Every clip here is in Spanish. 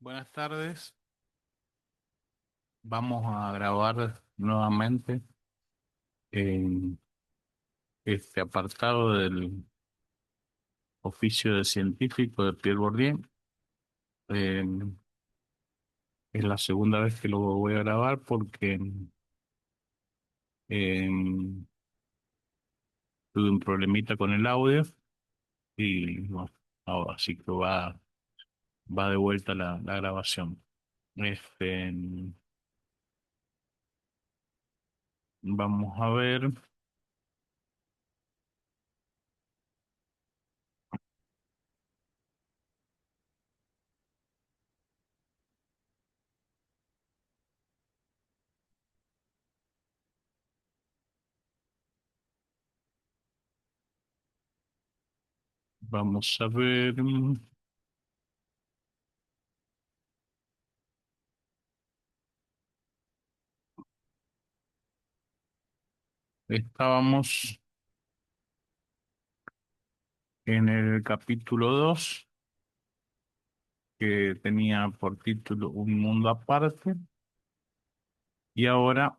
Buenas tardes. Vamos a grabar nuevamente en este apartado del oficio de científico de Pierre Bourdieu. Eh, es la segunda vez que lo voy a grabar porque eh, tuve un problemita con el audio y bueno, así que va de vuelta la grabación. Este, Vamos a ver. Vamos a ver. Estábamos en el capítulo 2 que tenía por título Un mundo aparte, y ahora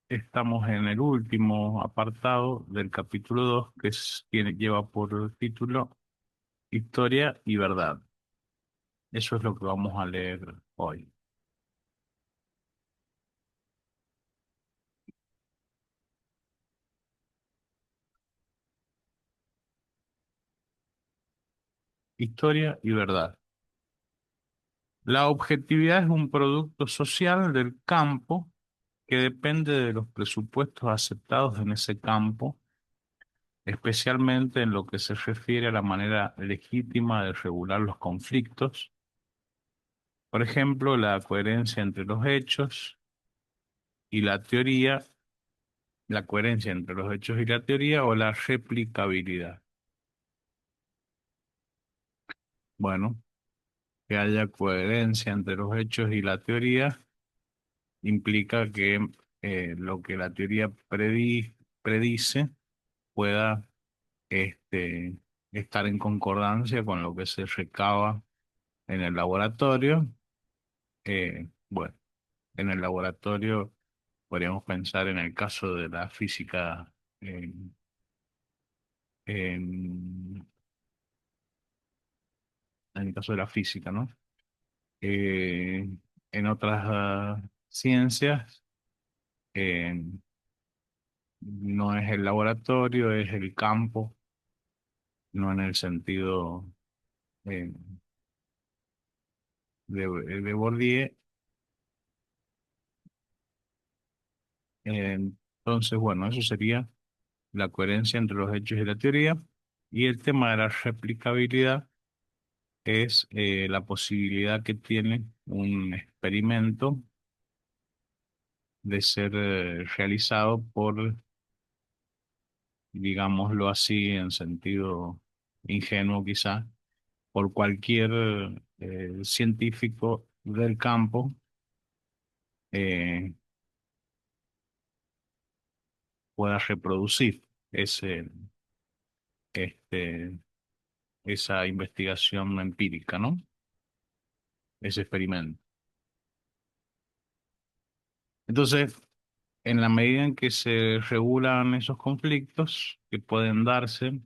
estamos en el último apartado del capítulo 2 lleva por título Historia y Verdad. Eso es lo que vamos a leer hoy. Historia y Verdad. La objetividad es un producto social del campo que depende de los presupuestos aceptados en ese campo, especialmente en lo que se refiere a la manera legítima de regular los conflictos. Por ejemplo, la coherencia entre los hechos y la teoría, la coherencia entre los hechos y la teoría o la replicabilidad. Bueno, que haya coherencia entre los hechos y la teoría implica que lo que la teoría predice pueda este, estar en concordancia con lo que se recaba en el laboratorio. Bueno, en el laboratorio podríamos pensar en el caso de la física, eh, en, en el caso de la física, ¿no? Eh, en otras ciencias, eh, no es el laboratorio, es el campo, no en el sentido eh, de Bourdieu. Entonces, bueno, eso sería la coherencia entre los hechos y la teoría. Y el tema de la replicabilidad es la posibilidad que tiene un experimento de ser realizado por, digámoslo así, en sentido ingenuo quizá, por cualquier científico del campo, eh, pueda reproducir ese, este, esa investigación empírica, ¿no? Ese experimento. Entonces, en la medida en que se regulan esos conflictos que pueden darse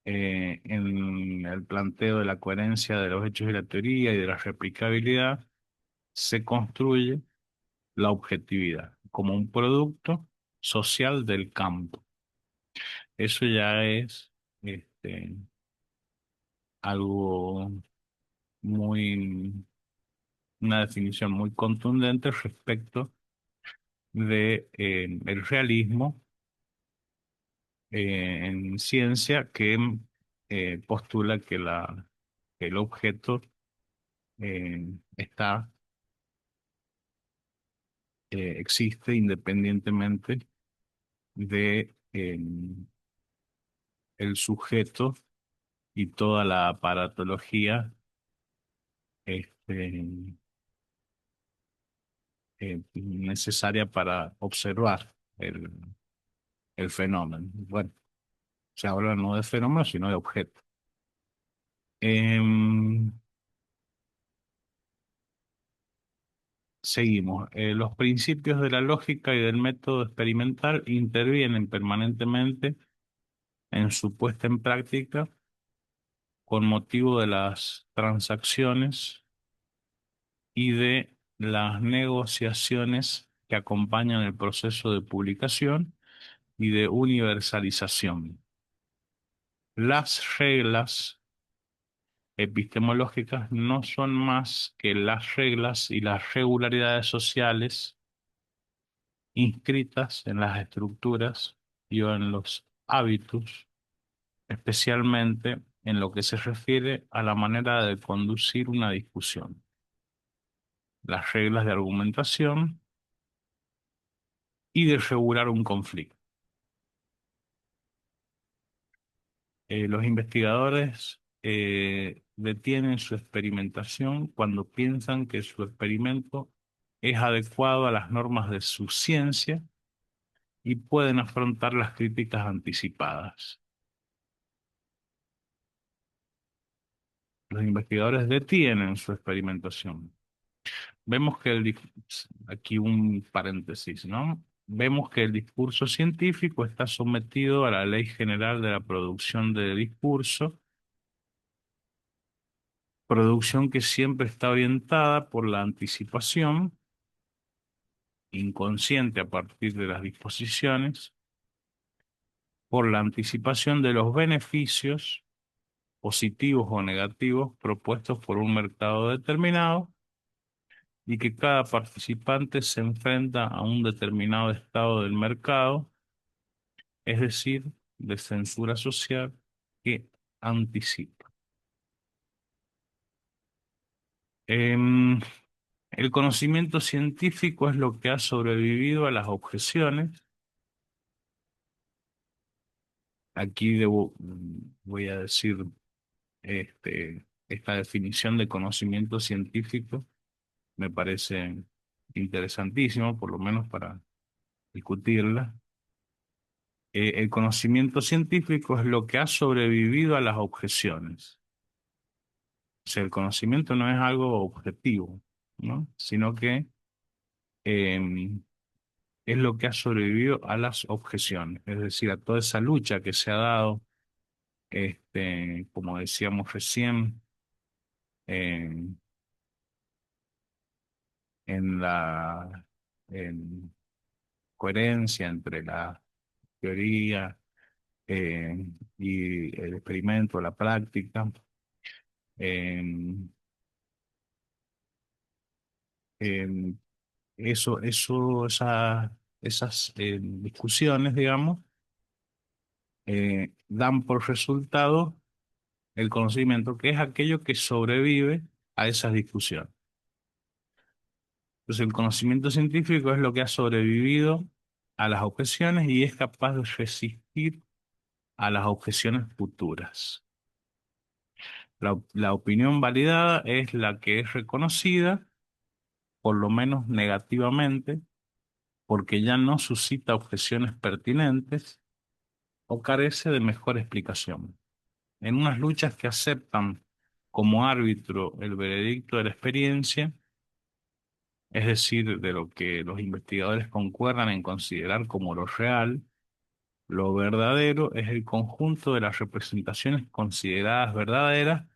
en el planteo de la coherencia de los hechos y la teoría y de la replicabilidad, se construye la objetividad como un producto social del campo. Eso ya es este, algo muy, una definición muy contundente respecto de el realismo en ciencia que postula que el objeto existe independientemente de el sujeto y toda la aparatología este, necesaria para observar el fenómeno. Bueno, se habla no de fenómeno, sino de objeto. Em, Seguimos. Los principios de la lógica y del método experimental intervienen permanentemente en su puesta en práctica con motivo de las transacciones y de las negociaciones que acompañan el proceso de publicación y de universalización. Las reglas epistemológicas no son más que las reglas y las regularidades sociales inscritas en las estructuras y o en los hábitos, especialmente en lo que se refiere a la manera de conducir una discusión, las reglas de argumentación y de regular un conflicto. Los investigadores detienen su experimentación cuando piensan que su experimento es adecuado a las normas de su ciencia y pueden afrontar las críticas anticipadas. Los investigadores detienen su experimentación. Vemos que aquí un paréntesis, ¿no? Vemos que el discurso científico está sometido a la ley general de la producción de discurso, producción que siempre está orientada por la anticipación inconsciente a partir de las disposiciones, por la anticipación de los beneficios positivos o negativos propuestos por un mercado determinado y que cada participante se enfrenta a un determinado estado del mercado, es decir, de censura social que anticipa. Em, el conocimiento científico es lo que ha sobrevivido a las objeciones. Aquí voy a decir esta definición de conocimiento científico me parece interesantísimo, por lo menos para discutirla. El conocimiento científico es lo que ha sobrevivido a las objeciones. O sea, el conocimiento no es algo objetivo, ¿no? Sino que eh, es lo que ha sobrevivido a las objeciones, es decir, a toda esa lucha que se ha dado, como decíamos recién, en, en la en coherencia entre la teoría y el experimento, la práctica. En, en esas discusiones, digamos, dan por resultado el conocimiento, que es aquello que sobrevive a esas discusiones. Entonces, el conocimiento científico es lo que ha sobrevivido a las objeciones y es capaz de resistir a las objeciones futuras. La opinión validada es la que es reconocida, por lo menos negativamente, porque ya no suscita objeciones pertinentes o carece de mejor explicación. En unas luchas que aceptan como árbitro el veredicto de la experiencia, es decir, de lo que los investigadores concuerdan en considerar como lo real, lo verdadero es el conjunto de las representaciones consideradas verdaderas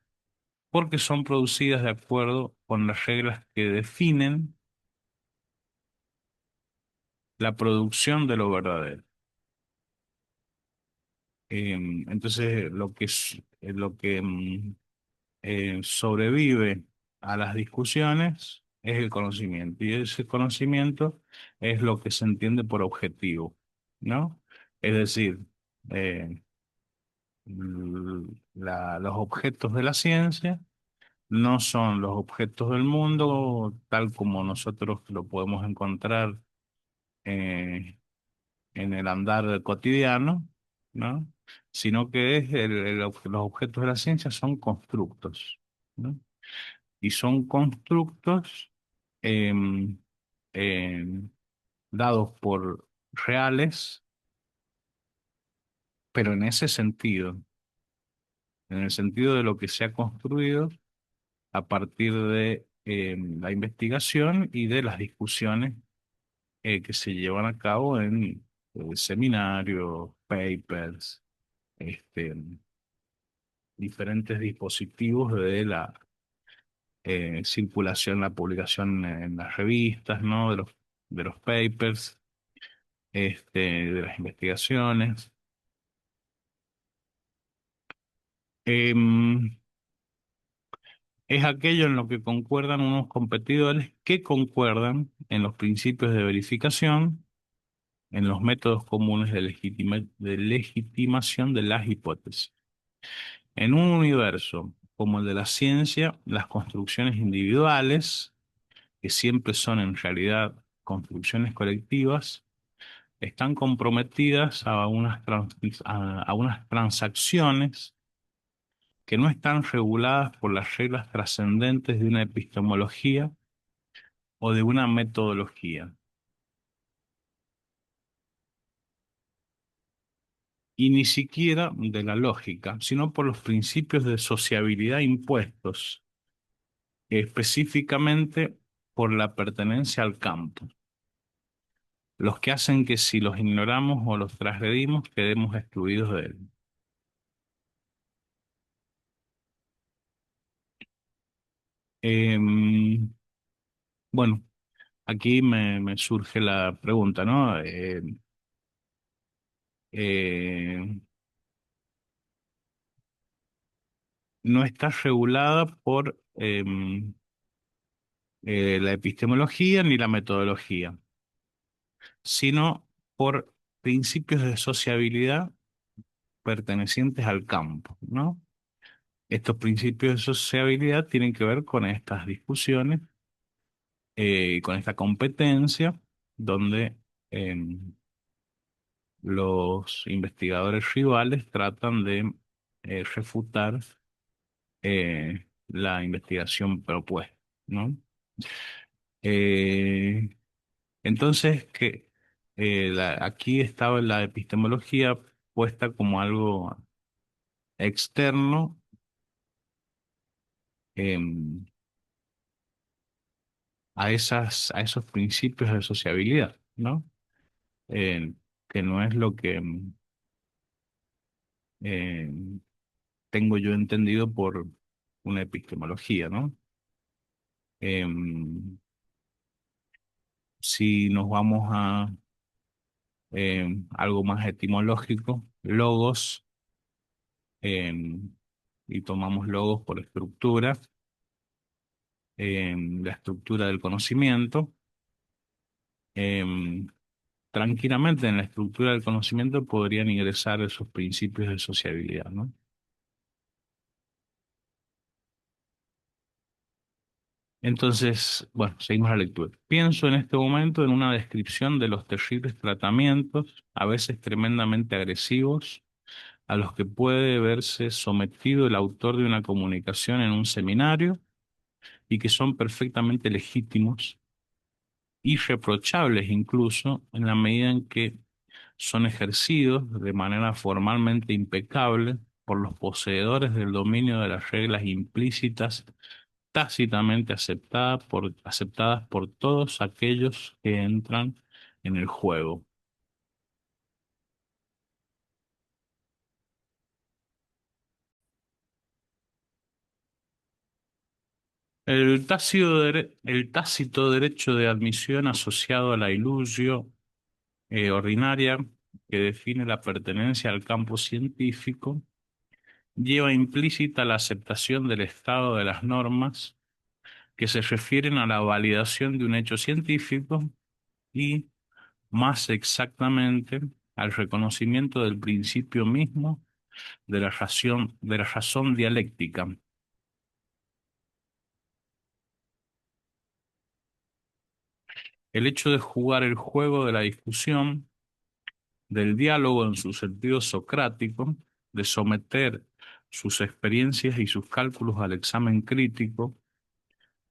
porque son producidas de acuerdo con las reglas que definen la producción de lo verdadero. Entonces, lo que sobrevive a las discusiones es el conocimiento, y ese conocimiento es lo que se entiende por objetivo, ¿no? Es decir, eh, los objetos de la ciencia no son los objetos del mundo tal como nosotros lo podemos encontrar eh, en el andar cotidiano, ¿no? Sino que los objetos de la ciencia son constructos, ¿no? Y son constructos em, em, dados por reales, pero en ese sentido, en el sentido de lo que se ha construido a partir de la investigación y de las discusiones que se llevan a cabo en seminarios, papers, este, diferentes dispositivos de la circulación, la publicación en las revistas, ¿no? De los papers, de las investigaciones. Em, es aquello en lo que concuerdan unos competidores que concuerdan en los principios de verificación, en los métodos comunes de de legitimación de las hipótesis. En un universo como el de la ciencia, las construcciones individuales, que siempre son en realidad construcciones colectivas, están comprometidas a a unas transacciones que no están reguladas por las reglas trascendentes de una epistemología o de una metodología, y ni siquiera de la lógica, sino por los principios de sociabilidad impuestos, específicamente por la pertenencia al campo, los que hacen que si los ignoramos o los transgredimos, quedemos excluidos de él. Em, bueno, aquí me surge la pregunta, ¿no? Eh, no está regulada por la epistemología ni la metodología, sino por principios de sociabilidad pertenecientes al campo, ¿no? Estos principios de sociabilidad tienen que ver con estas discusiones, con esta competencia, donde em, los investigadores rivales tratan de refutar la investigación propuesta, ¿no? Eh, entonces, aquí estaba la epistemología puesta como algo externo em, a esos principios de sociabilidad, ¿no? Eh, que no es lo que em, tengo yo entendido por una epistemología, ¿no? Em, si nos vamos a algo más etimológico, logos, em, y tomamos logos por estructura, la estructura del conocimiento. em, Tranquilamente en la estructura del conocimiento podrían ingresar esos principios de sociabilidad, ¿no? Entonces, bueno, seguimos la lectura. Pienso en este momento en una descripción de los terribles tratamientos, a veces tremendamente agresivos, a los que puede verse sometido el autor de una comunicación en un seminario y que son perfectamente legítimos, irreprochables incluso, en la medida en que son ejercidos de manera formalmente impecable por los poseedores del dominio de las reglas implícitas tácitamente aceptadas por todos aquellos que entran en el juego. El tácito derecho de admisión asociado a la ilusio ordinaria que define la pertenencia al campo científico lleva implícita la aceptación del estado de las normas que se refieren a la validación de un hecho científico y, más exactamente, al reconocimiento del principio mismo de la razón dialéctica. El hecho de jugar el juego de la discusión, del diálogo en su sentido socrático, de someter sus experiencias y sus cálculos al examen crítico,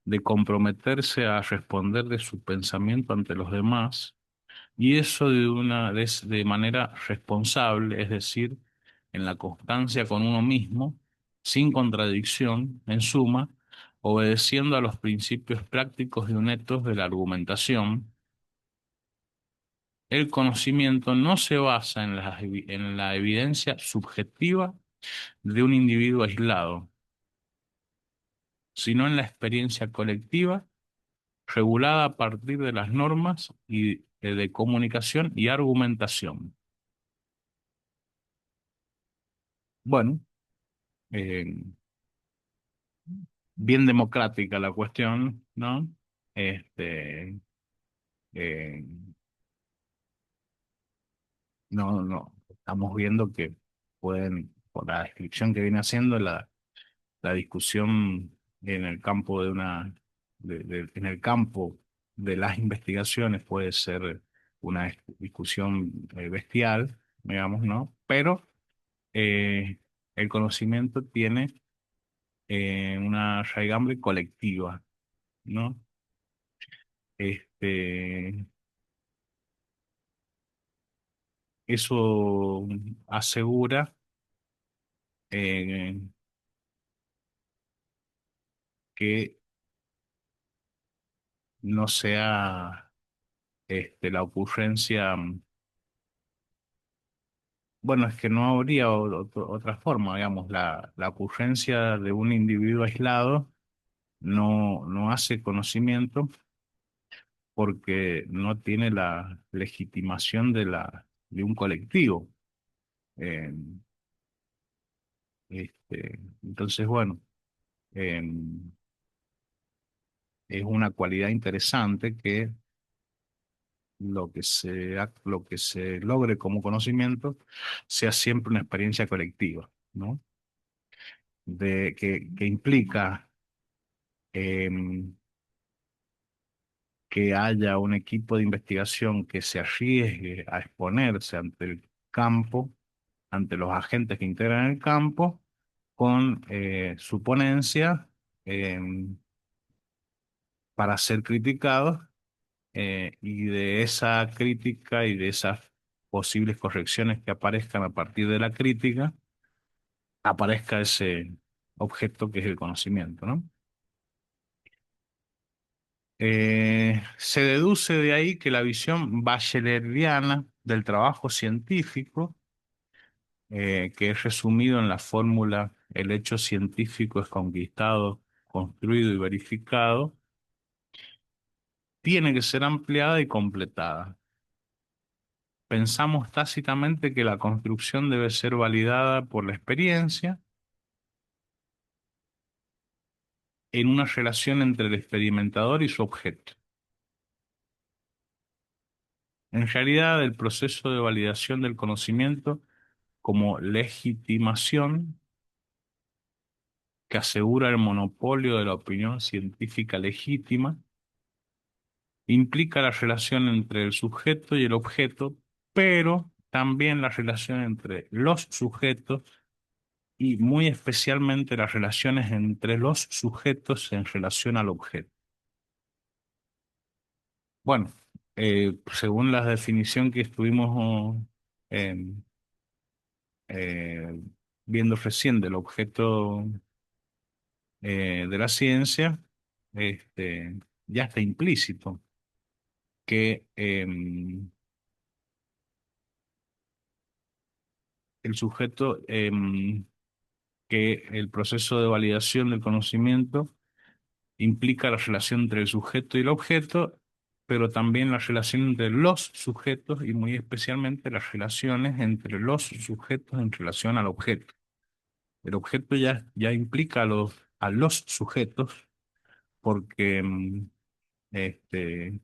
de comprometerse a responder de su pensamiento ante los demás, y eso de manera responsable, es decir, en la constancia con uno mismo, sin contradicción, en suma, obedeciendo a los principios prácticos y honestos de la argumentación. El conocimiento no se basa en en la evidencia subjetiva de un individuo aislado, sino en la experiencia colectiva regulada a partir de las normas de comunicación y argumentación. Bueno, eh, bien democrática la cuestión, ¿no? Este, eh, no, estamos viendo que pueden, por la descripción que viene haciendo, la discusión en el campo en el campo de las investigaciones puede ser una discusión bestial, digamos, ¿no? Pero eh, el conocimiento tiene una raigambre colectiva, ¿no? Este, eso asegura eh, que no sea la ocurrencia. Bueno, es que no habría otra forma, digamos, la ocurrencia de un individuo aislado no hace conocimiento porque no tiene la legitimación de un colectivo. Eh, entonces, bueno, eh, es una cualidad interesante que lo que se logre como conocimiento sea siempre una experiencia colectiva, ¿no? Que implica em, que haya un equipo de investigación que se arriesgue a exponerse ante el campo, ante los agentes que integran el campo, con su ponencia para ser criticados y de esa crítica y de esas posibles correcciones que aparezcan a partir de la crítica, aparezca ese objeto que es el conocimiento, ¿no? Se deduce de ahí que la visión bacheleriana del trabajo científico, que es resumido en la fórmula el hecho científico es conquistado, construido y verificado, tiene que ser ampliada y completada. Pensamos tácitamente que la construcción debe ser validada por la experiencia en una relación entre el experimentador y su objeto. En realidad, el proceso de validación del conocimiento como legitimación que asegura el monopolio de la opinión científica legítima, implica la relación entre el sujeto y el objeto, pero también la relación entre los sujetos y muy especialmente las relaciones entre los sujetos en relación al objeto. Bueno, según la definición que estuvimos eh, eh, viendo recién del objeto de la ciencia, ya está implícito que el sujeto, que el proceso de validación del conocimiento implica la relación entre el sujeto y el objeto, pero también la relación entre los sujetos y muy especialmente las relaciones entre los sujetos en relación al objeto. El objeto ya implica a los sujetos porque este,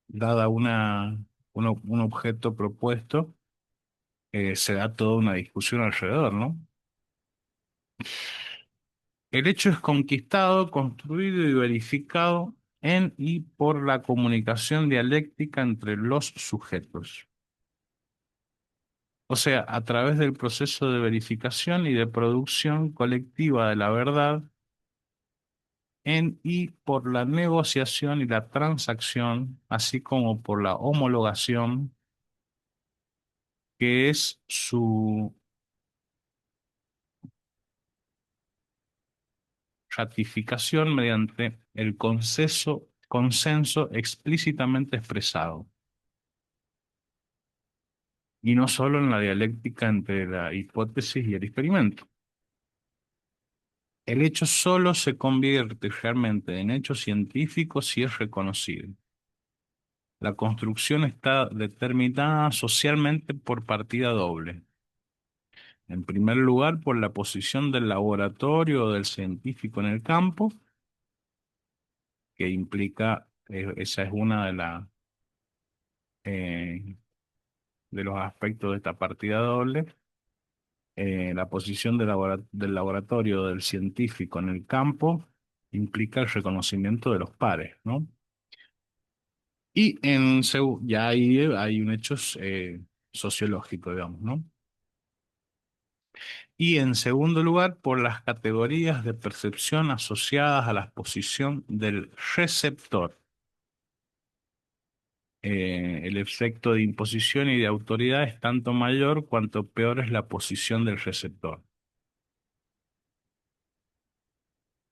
dada un objeto propuesto, se da toda una discusión alrededor, ¿no? El hecho es conquistado, construido y verificado en y por la comunicación dialéctica entre los sujetos. O sea, a través del proceso de verificación y de producción colectiva de la verdad, en y por la negociación y la transacción, así como por la homologación, que es su ratificación mediante el consenso explícitamente expresado, y no solo en la dialéctica entre la hipótesis y el experimento. El hecho solo se convierte realmente en hecho científico si es reconocido. La construcción está determinada socialmente por partida doble. En primer lugar, por la posición del laboratorio o del científico en el campo, que implica, esa es una eh, de los aspectos de esta partida doble, la posición del laboratorio o del científico en el campo implica el reconocimiento de los pares, ¿no? Y ya ahí hay un hecho sociológico, digamos, ¿no? Y en segundo lugar, por las categorías de percepción asociadas a la posición del receptor. El efecto de imposición y de autoridad es tanto mayor cuanto peor es la posición del receptor.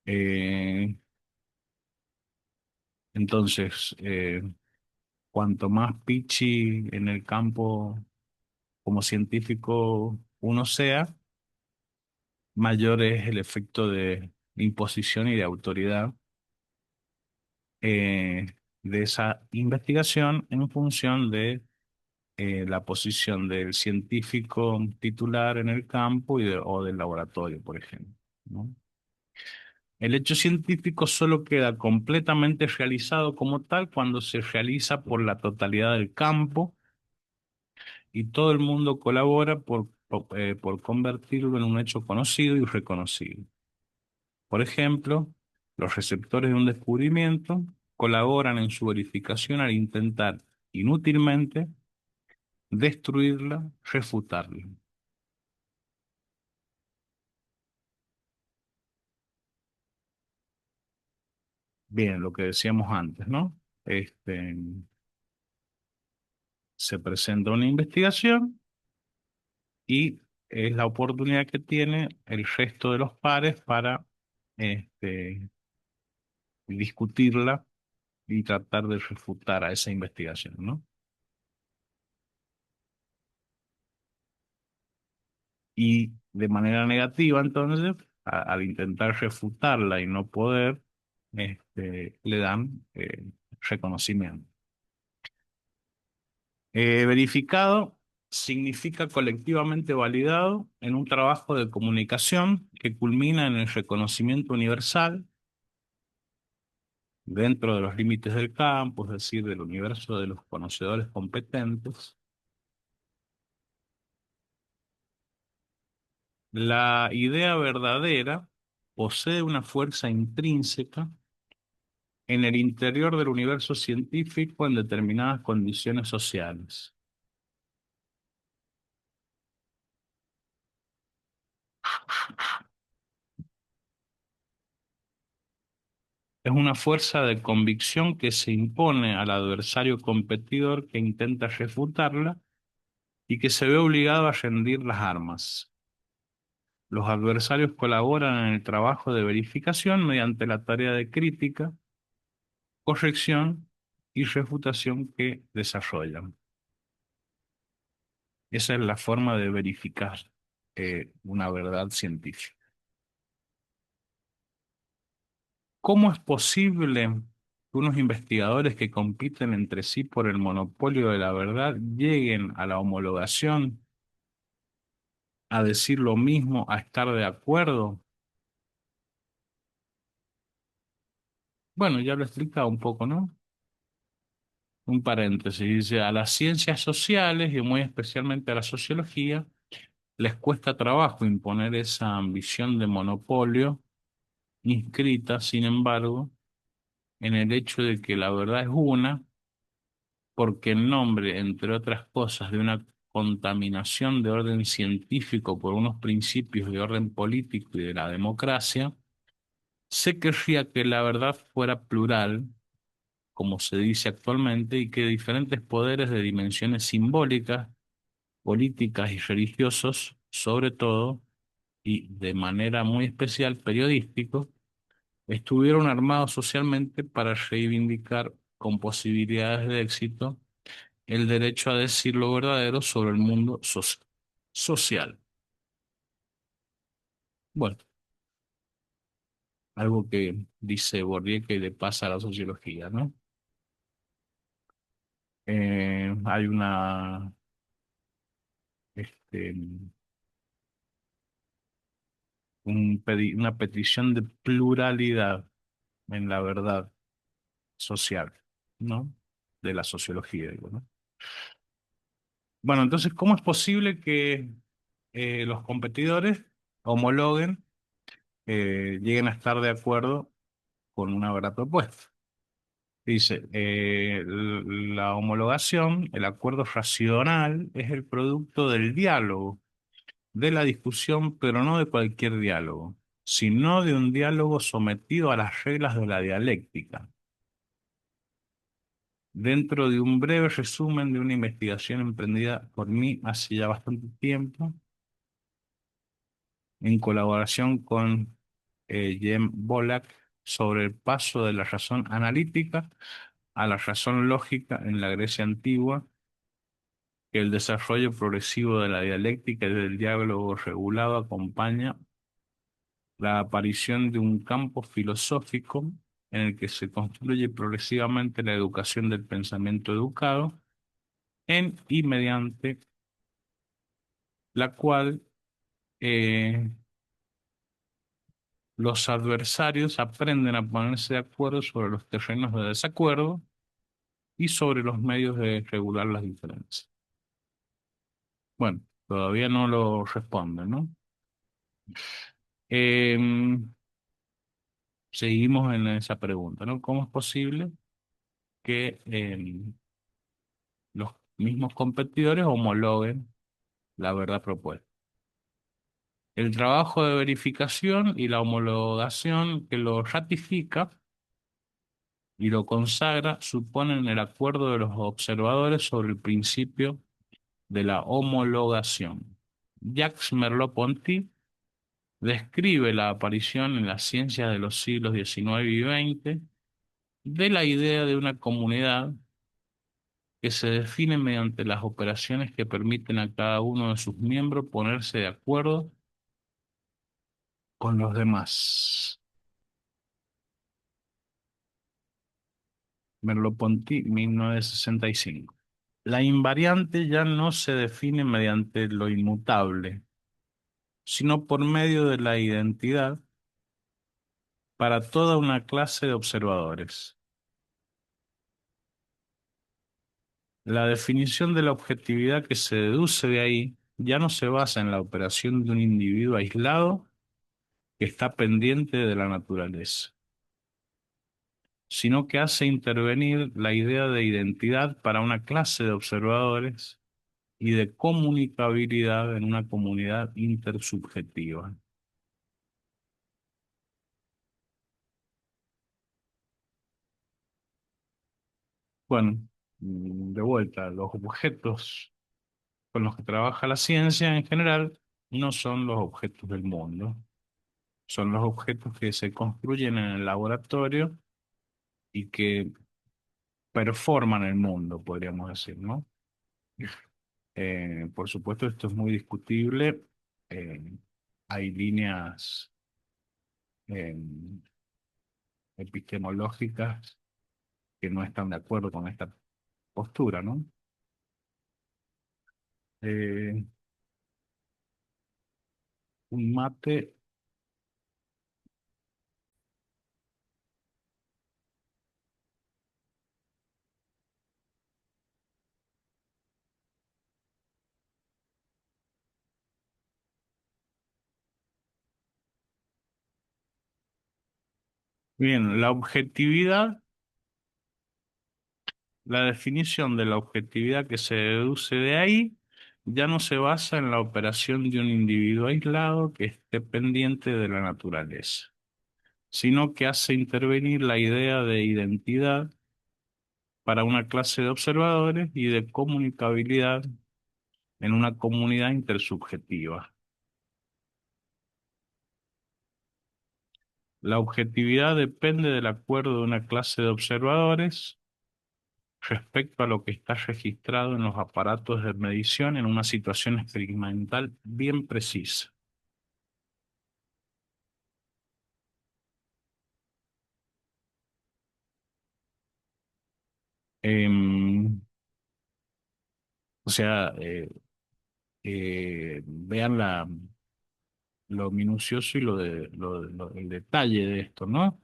Eh, entonces, cuanto más pichi en el campo como científico uno sea, mayor es el efecto de imposición y de autoridad eh, de esa investigación en función de la posición del científico titular en el campo o del laboratorio, por ejemplo, ¿no? El hecho científico solo queda completamente realizado como tal cuando se realiza por la totalidad del campo y todo el mundo colabora por convertirlo en un hecho conocido y reconocido. Por ejemplo, los receptores de un descubrimiento colaboran en su verificación al intentar inútilmente destruirla, refutarla. Bien, lo que decíamos antes, ¿no? Este, se presenta una investigación y es la oportunidad que tiene el resto de los pares para este, discutirla y tratar de refutar a esa investigación, ¿no? Y de manera negativa, entonces, al intentar refutarla y no poder, le dan reconocimiento. Verificado significa colectivamente validado en un trabajo de comunicación que culmina en el reconocimiento universal dentro de los límites del campo, es decir, del universo de los conocedores competentes. La idea verdadera posee una fuerza intrínseca en el interior del universo científico en determinadas condiciones sociales. Es una fuerza de convicción que se impone al adversario competidor que intenta refutarla y que se ve obligado a rendir las armas. Los adversarios colaboran en el trabajo de verificación mediante la tarea de crítica, corrección y refutación que desarrollan. Esa es la forma de verificar una verdad científica. ¿Cómo es posible que unos investigadores que compiten entre sí por el monopolio de la verdad lleguen a la homologación, a decir lo mismo, a estar de acuerdo? Bueno, ya lo he explicado un poco, ¿no? Un paréntesis, dice, a las ciencias sociales y muy especialmente a la sociología, les cuesta trabajo imponer esa ambición de monopolio inscrita, sin embargo, en el hecho de que la verdad es una, porque en nombre, entre otras cosas, de una contaminación de orden científico por unos principios de orden político y de la democracia, se querría que la verdad fuera plural, como se dice actualmente, y que diferentes poderes de dimensiones simbólicas, políticas y religiosos, sobre todo, y de manera muy especial periodísticos, estuvieron armados socialmente para reivindicar con posibilidades de éxito el derecho a decir lo verdadero sobre el mundo social. Bueno, algo que dice Bourdieu que le pasa a la sociología, ¿no? Hay este, una petición de pluralidad en la verdad social, ¿no? De la sociología, digo, ¿no? Bueno, entonces, ¿cómo es posible que los competidores homologuen, lleguen a estar de acuerdo con una verdad propuesta? Dice, la homologación, el acuerdo racional, es el producto del diálogo, de la discusión, pero no de cualquier diálogo, sino de un diálogo sometido a las reglas de la dialéctica, dentro de un breve resumen de una investigación emprendida por mí hace ya bastante tiempo, en colaboración con Jem Bolak, sobre el paso de la razón analítica a la razón lógica en la Grecia antigua, que el desarrollo progresivo de la dialéctica y del diálogo regulado acompaña la aparición de un campo filosófico en el que se construye progresivamente la educación del pensamiento educado, en y mediante la cual eh, los adversarios aprenden a ponerse de acuerdo sobre los terrenos de desacuerdo y sobre los medios de regular las diferencias. Bueno, todavía no lo responden, ¿no? Em, Seguimos en esa pregunta, ¿no? ¿Cómo es posible que los mismos competidores homologuen la verdad propuesta? El trabajo de verificación y la homologación que lo ratifica y lo consagra suponen el acuerdo de los observadores sobre el principio de la homologación. Jacques Merleau-Ponty describe la aparición en las ciencias de los siglos XIX y XX de la idea de una comunidad que se define mediante las operaciones que permiten a cada uno de sus miembros ponerse de acuerdo con los demás. Merleau-Ponty, 1965. La invariante ya no se define mediante lo inmutable, sino por medio de la identidad para toda una clase de observadores. La definición de la objetividad que se deduce de ahí ya no se basa en la operación de un individuo aislado que está pendiente de la naturaleza, sino que hace intervenir la idea de identidad para una clase de observadores y de comunicabilidad en una comunidad intersubjetiva. Bueno, de vuelta, los objetos con los que trabaja la ciencia en general no son los objetos del mundo, son los objetos que se construyen en el laboratorio y que performan el mundo, podríamos decir, ¿no? Por supuesto, esto es muy discutible. Eh, Hay líneas eh, epistemológicas que no están de acuerdo con esta postura, ¿no? Eh, un mate, bien, la objetividad, la definición de la objetividad que se deduce de ahí ya no se basa en la operación de un individuo aislado que esté pendiente de la naturaleza, sino que hace intervenir la idea de identidad para una clase de observadores y de comunicabilidad en una comunidad intersubjetiva. La objetividad depende del acuerdo de una clase de observadores respecto a lo que está registrado en los aparatos de medición en una situación experimental bien precisa. Em, o sea, vean lo minucioso y el detalle de esto, ¿no?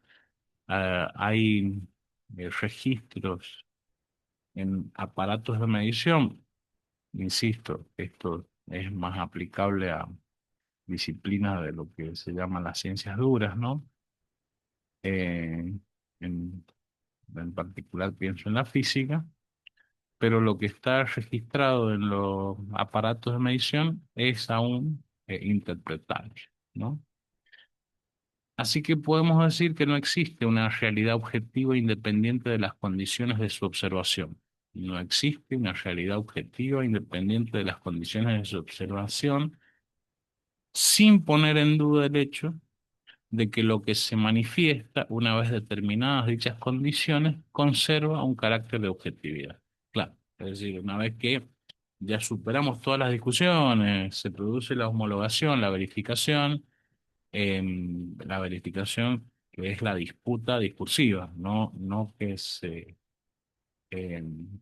Hay registros en aparatos de medición. Insisto, esto es más aplicable a disciplinas de lo que se llaman las ciencias duras, ¿no? Eh, en, en particular pienso en la física, pero lo que está registrado en los aparatos de medición es aún interpretable, ¿no? Así que podemos decir que no existe una realidad objetiva independiente de las condiciones de su observación. No existe una realidad objetiva independiente de las condiciones de su observación, sin poner en duda el hecho de que lo que se manifiesta una vez determinadas dichas condiciones conserva un carácter de objetividad. Claro, es decir, una vez que ya superamos todas las discusiones, se produce la homologación, la verificación que es la disputa discursiva, no que em,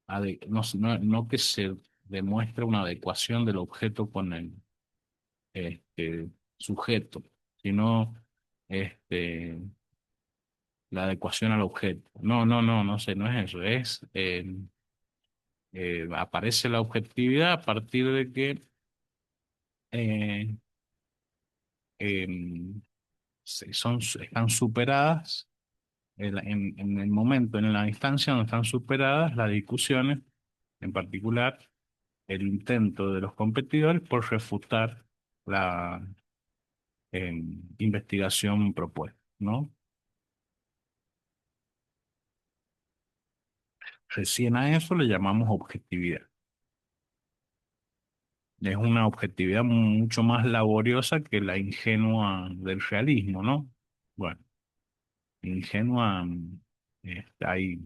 no que se demuestre una adecuación del objeto con el este, sujeto, sino este, la adecuación al objeto. No sé, no es eso. Aparece la objetividad a partir de que eh, em, están superadas en el momento, en la instancia donde están superadas las discusiones, en particular el intento de los competidores por refutar la investigación propuesta, ¿no? Recién a eso le llamamos objetividad. Es una objetividad mucho más laboriosa que la ingenua del realismo, ¿no? Bueno, ingenua, hay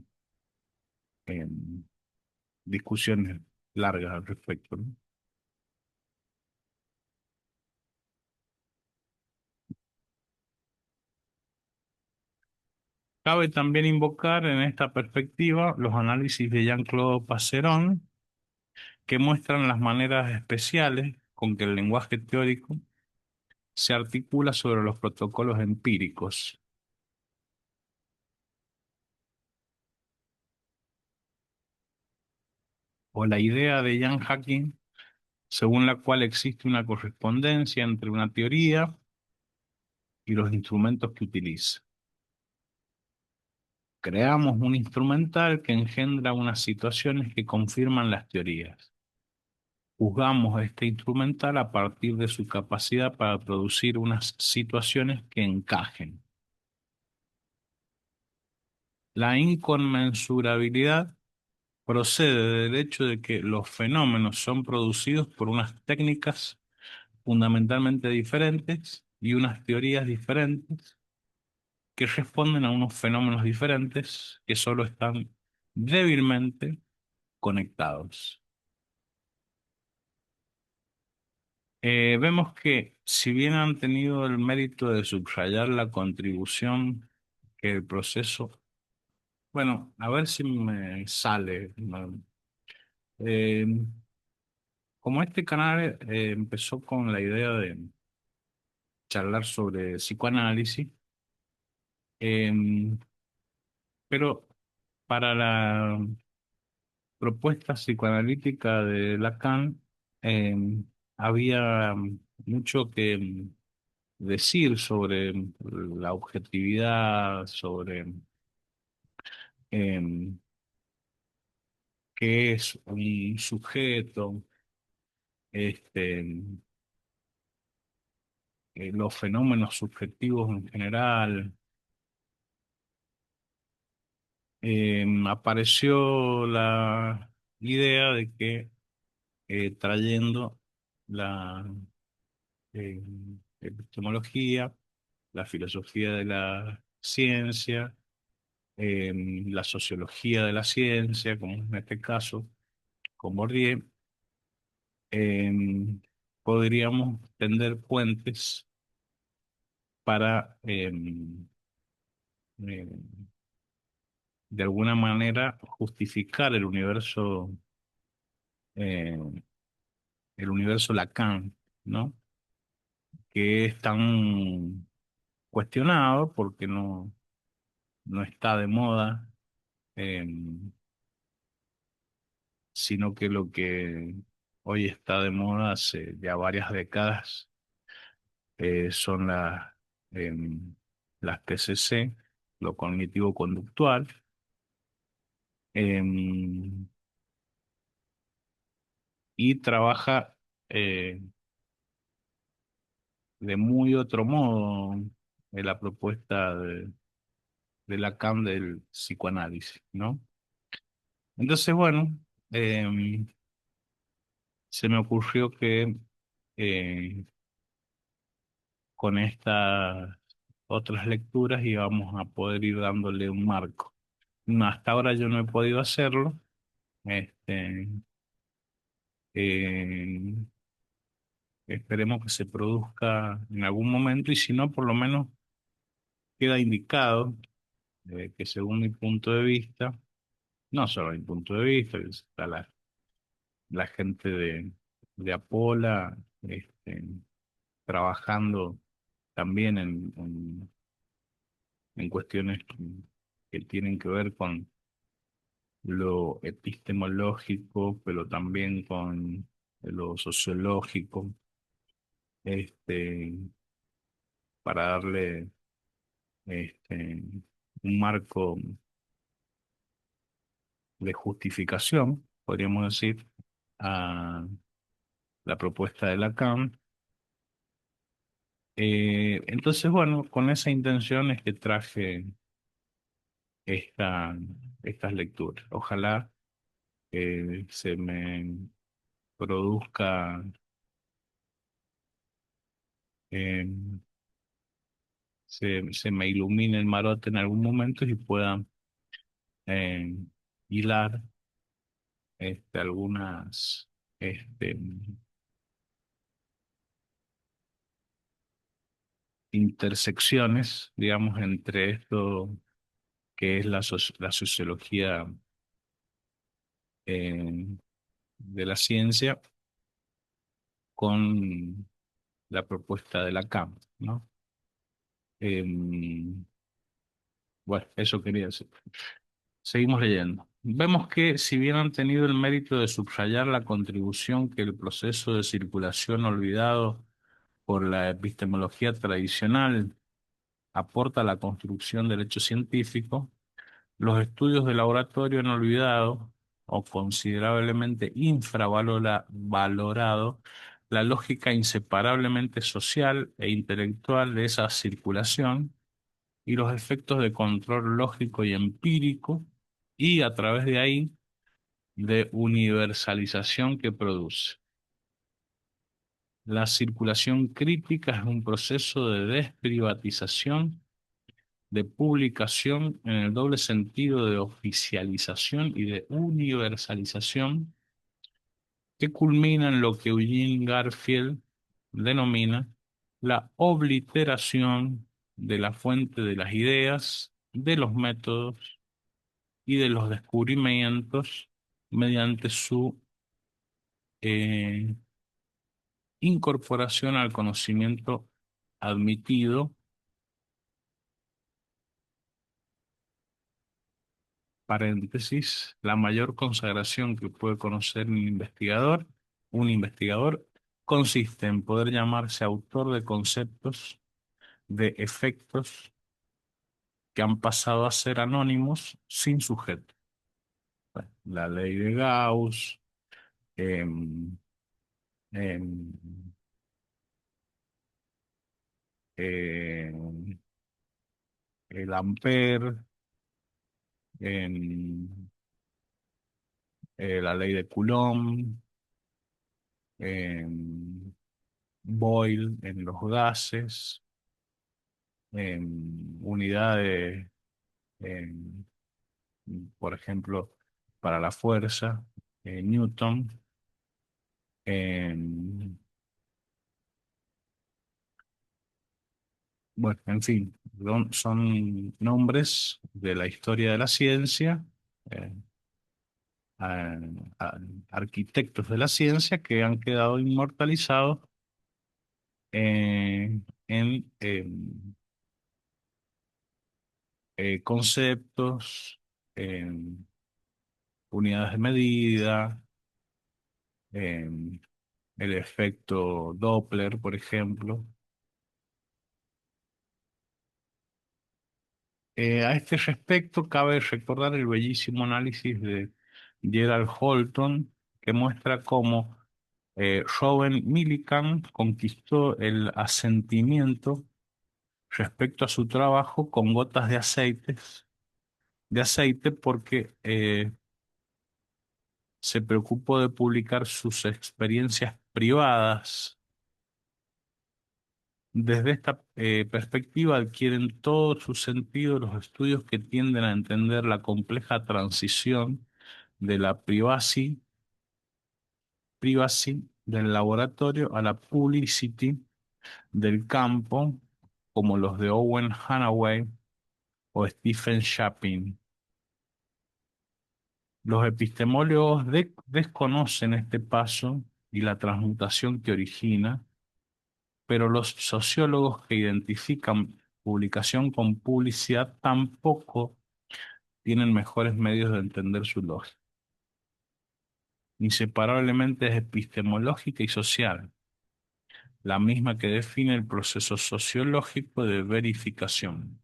em, discusiones largas al respecto, ¿no? Cabe también invocar en esta perspectiva los análisis de Jean-Claude Passeron, que muestran las maneras especiales con que el lenguaje teórico se articula sobre los protocolos empíricos, o la idea de Jan Hacking, según la cual existe una correspondencia entre una teoría y los instrumentos que utiliza. Creamos un instrumental que engendra unas situaciones que confirman las teorías. Juzgamos este instrumental a partir de su capacidad para producir unas situaciones que encajen. La inconmensurabilidad procede del hecho de que los fenómenos son producidos por unas técnicas fundamentalmente diferentes y unas teorías diferentes que responden a unos fenómenos diferentes que solo están débilmente conectados. Vemos que si bien han tenido el mérito de subrayar la contribución que el proceso, bueno, a ver si me sale, ¿no? Eh, Como este canal empezó con la idea de charlar sobre psicoanálisis, eh, pero para la propuesta psicoanalítica de Lacan eh, había mucho que decir sobre la objetividad, sobre eh, qué es un sujeto, este, los fenómenos subjetivos en general. Apareció la idea de que trayendo la, eh, epistemología, la filosofía de la ciencia, la sociología de la ciencia, como en este caso, con Bourdieu, podríamos tender puentes para, de alguna manera, justificar eh, el universo Lacan, ¿no? Que es tan cuestionado porque no está de moda, eh, sino que lo que hoy está de moda hace ya varias décadas son las TCC, lo cognitivo-conductual, em, y trabaja eh, de muy otro modo la propuesta de Lacan del psicoanálisis, ¿no? Entonces, bueno, em, se me ocurrió que eh, con estas otras lecturas íbamos a poder ir dándole un marco. No, hasta ahora yo no he podido hacerlo. Este, eh, esperemos que se produzca en algún momento y si no, por lo menos queda indicado que según mi punto de vista, no solo mi punto de vista, que está la gente de Apola trabajando también en cuestiones que tienen que ver con lo epistemológico, pero también con lo sociológico, este, para darle un marco de justificación, podríamos decir, a la propuesta de Lacan. Entonces, bueno, con esa intención es que traje esta, estas lecturas. Ojalá se me produzca, eh, se me ilumine el marote en algún momento y pueda eh, hilar algunas este, intersecciones, digamos, entre esto que es la sociología eh, de la ciencia con la propuesta de Lacan, ¿no? Bueno, eso quería decir. Seguimos leyendo. Vemos que, si bien han tenido el mérito de subrayar la contribución que el proceso de circulación olvidado por la epistemología tradicional aporta a la construcción del hecho científico, los estudios de laboratorio han olvidado o considerablemente infravalorado la lógica inseparablemente social e intelectual de esa circulación y los efectos de control lógico y empírico y a través de ahí de universalización que produce. La circulación crítica es un proceso de desprivatización, de publicación en el doble sentido de oficialización y de universalización, que culmina en lo que Eugene Garfield denomina la obliteración de la fuente de las ideas, de los métodos y de los descubrimientos mediante su eh, incorporación al conocimiento admitido, paréntesis, la mayor consagración que puede conocer un investigador consiste en poder llamarse autor de conceptos, de efectos que han pasado a ser anónimos sin sujeto. Bueno, la ley de Gauss, em, em, em, el Ampère, em, la ley de Coulomb, Boyle en los gases, unidades, em, por ejemplo, para la fuerza, Newton, em, bueno, en fin, son nombres de la historia de la ciencia, eh, a- a- arquitectos de la ciencia que han quedado inmortalizados en conceptos, en unidades de medida, en el efecto Doppler, por ejemplo. A este respecto, cabe recordar el bellísimo análisis de Gerald Holton, que muestra cómo Robert Millikan conquistó el asentimiento respecto a su trabajo con gotas de aceite porque se preocupó de publicar sus experiencias privadas. Desde esta perspectiva adquieren todo su sentido los estudios que tienden a entender la compleja transición de la privacy del laboratorio a la publicity del campo, como los de Owen Hathaway o Stephen Shapin. Los epistemólogos desconocen este paso y la transmutación que origina, pero los sociólogos que identifican publicación con publicidad tampoco tienen mejores medios de entender su lógica. Inseparablemente es epistemológica y social, la misma que define el proceso sociológico de verificación.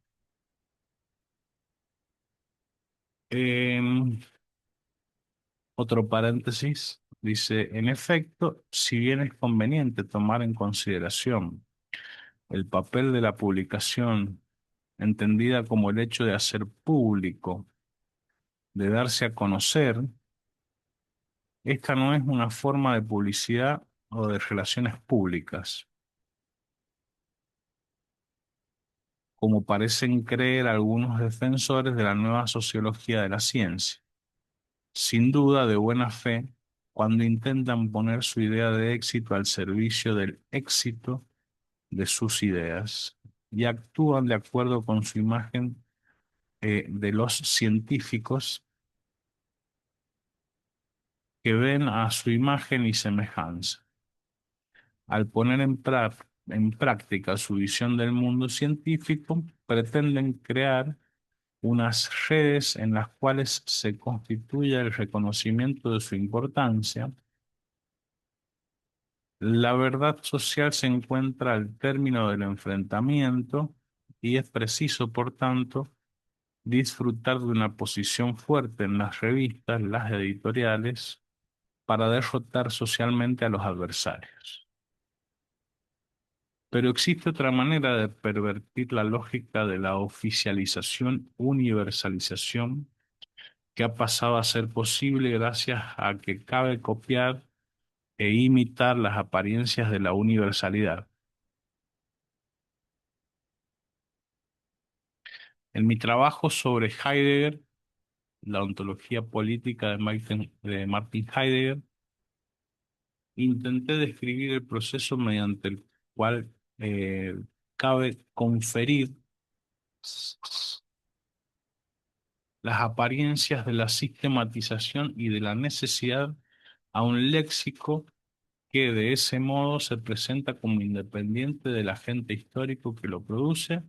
Em, Otro paréntesis dice, en efecto, si bien es conveniente tomar en consideración el papel de la publicación, entendida como el hecho de hacer público, de darse a conocer, esta no es una forma de publicidad o de relaciones públicas, como parecen creer algunos defensores de la nueva sociología de la ciencia, sin duda de buena fe, cuando intentan poner su idea de éxito al servicio del éxito de sus ideas y actúan de acuerdo con su imagen de los científicos que ven a su imagen y semejanza. Al poner en práctica su visión del mundo científico, pretenden crear unas redes en las cuales se constituye el reconocimiento de su importancia. La verdad social se encuentra al término del enfrentamiento y es preciso, por tanto, disfrutar de una posición fuerte en las revistas, las editoriales, para derrotar socialmente a los adversarios. Pero existe otra manera de pervertir la lógica de la oficialización, universalización, que ha pasado a ser posible gracias a que cabe copiar e imitar las apariencias de la universalidad. En mi trabajo sobre Heidegger, la ontología política de Martin Heidegger, intenté describir el proceso mediante el cual cabe conferir las apariencias de la sistematización y de la necesidad a un léxico que de ese modo se presenta como independiente del agente histórico que lo produce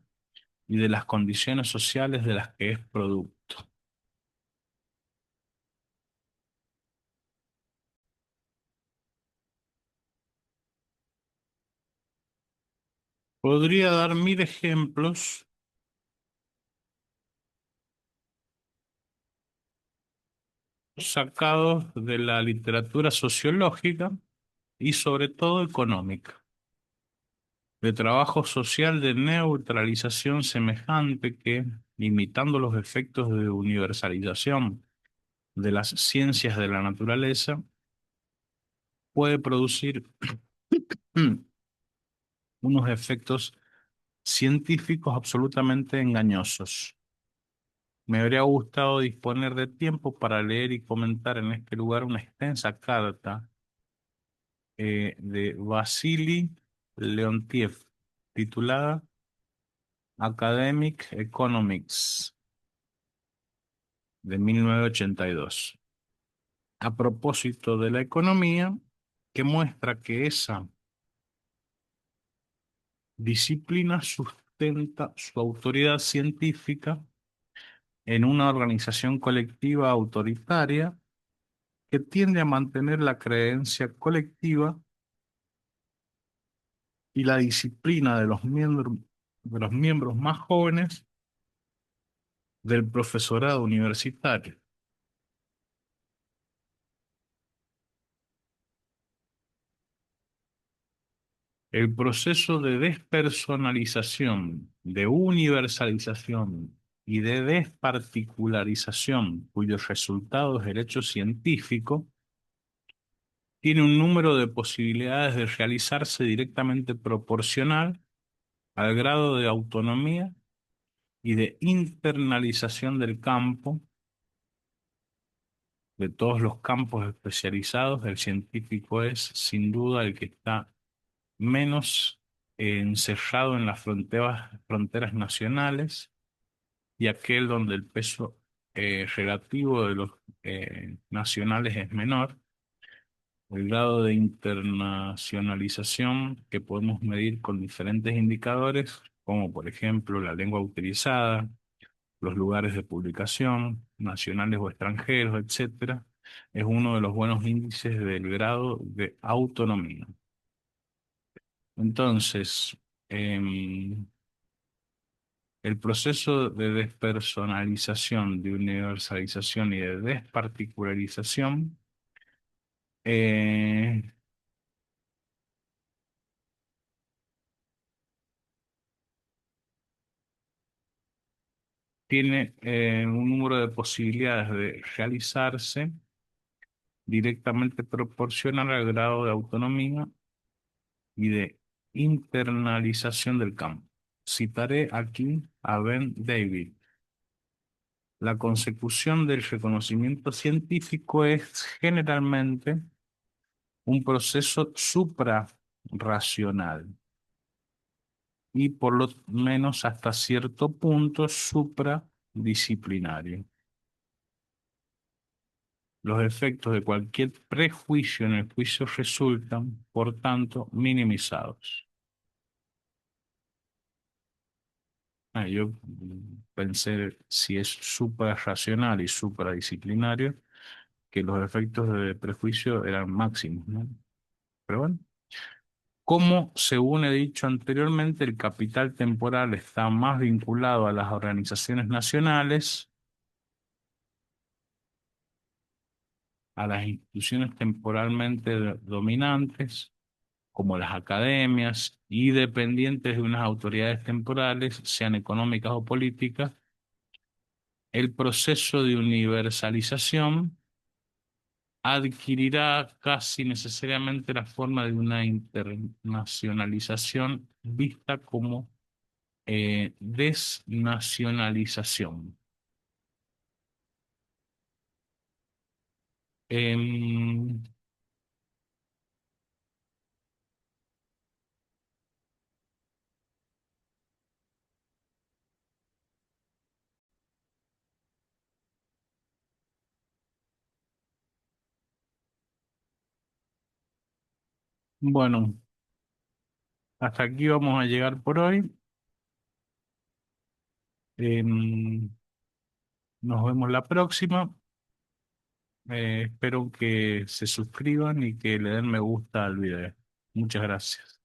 y de las condiciones sociales de las que es producto. Podría dar mil ejemplos sacados de la literatura sociológica y sobre todo económica, de trabajo social de neutralización semejante que, imitando los efectos de universalización de las ciencias de la naturaleza, puede producir unos efectos científicos absolutamente engañosos. Me habría gustado disponer de tiempo para leer y comentar en este lugar una extensa carta de Vasily Leontiev, titulada Academic Economics, de 1982, a propósito de la economía, que muestra que esa disciplina sustenta su autoridad científica en una organización colectiva autoritaria que tiende a mantener la creencia colectiva y la disciplina de los miembros más jóvenes del profesorado universitario. El proceso de despersonalización, de universalización y de desparticularización, cuyo resultado es el hecho científico, tiene un número de posibilidades de realizarse directamente proporcional al grado de autonomía y de internalización del campo, de todos los campos especializados. El científico es, sin duda, el que está menos encerrado en las fronteras nacionales, y aquel donde el peso relativo de los nacionales es menor. El grado de internacionalización que podemos medir con diferentes indicadores, como por ejemplo la lengua utilizada, los lugares de publicación, nacionales o extranjeros, etcétera, es uno de los buenos índices del grado de autonomía. Entonces, em, el proceso de despersonalización, de universalización y de desparticularización eh, tiene un número de posibilidades de realizarse directamente proporcional al grado de autonomía y de internalización del campo. Citaré aquí a Ben David. La consecución del reconocimiento científico es generalmente un proceso suprarracional y por lo menos hasta cierto punto supradisciplinario. Los efectos de cualquier prejuicio en el juicio resultan, por tanto, minimizados. Yo pensé, si es suprarracional y supradisciplinario, que los efectos de prejuicio eran máximos, ¿no? Pero bueno, como según he dicho anteriormente, el capital temporal está más vinculado a las organizaciones nacionales, a las instituciones temporalmente dominantes, como las academias, y dependientes de unas autoridades temporales, sean económicas o políticas, el proceso de universalización adquirirá casi necesariamente la forma de una internacionalización vista como desnacionalización. Em, bueno, hasta aquí vamos a llegar por hoy. Em, Nos vemos la próxima. Espero que se suscriban y que le den me gusta al video. Muchas gracias.